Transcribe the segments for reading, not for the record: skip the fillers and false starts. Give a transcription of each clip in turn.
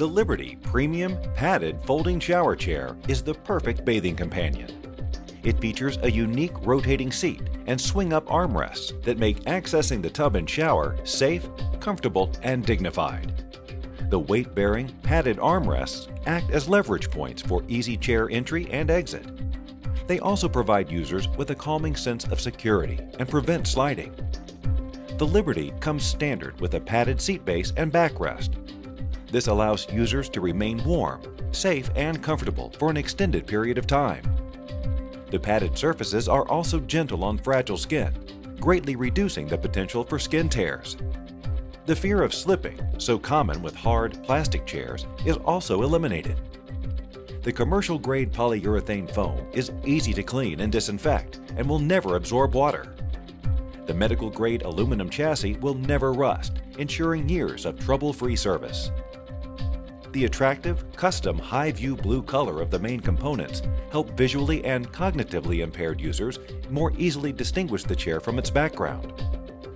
The Liberty Premium Padded Folding Shower Chair is the perfect bathing companion. It features a unique rotating seat and swing-up armrests that make accessing the tub and shower safe, comfortable, and dignified. The weight-bearing, padded armrests act as leverage points for easy chair entry and exit. They also provide users with a calming sense of security and prevent sliding. The Liberty comes standard with a padded seat base and backrest. This allows users to remain warm, safe, and comfortable for an extended period of time. The padded surfaces are also gentle on fragile skin, greatly reducing the potential for skin tears. The fear of slipping, so common with hard plastic chairs, is also eliminated. The commercial-grade polyurethane foam is easy to clean and disinfect and will never absorb water. The medical-grade aluminum chassis will never rust, ensuring years of trouble-free service. The attractive, custom high-view blue color of the main components help visually and cognitively impaired users more easily distinguish the chair from its background.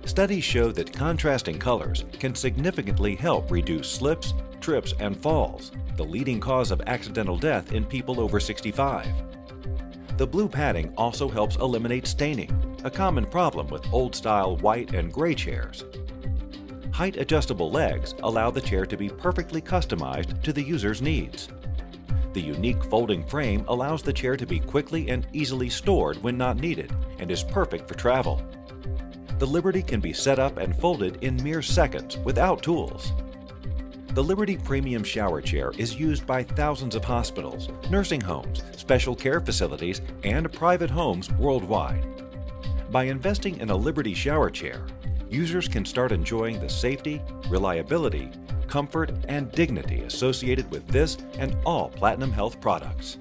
Studies show that contrasting colors can significantly help reduce slips, trips, and falls, the leading cause of accidental death in people over 65. The blue padding also helps eliminate staining, a common problem with old-style white and gray chairs. Height-adjustable legs allow the chair to be perfectly customized to the user's needs. The unique folding frame allows the chair to be quickly and easily stored when not needed and is perfect for travel. The Liberty can be set up and folded in mere seconds without tools. The Liberty Premium Shower Chair is used by thousands of hospitals, nursing homes, special care facilities, and private homes worldwide. By investing in a Liberty shower chair, users can start enjoying the safety, reliability, comfort, and dignity associated with this and all Platinum Health products.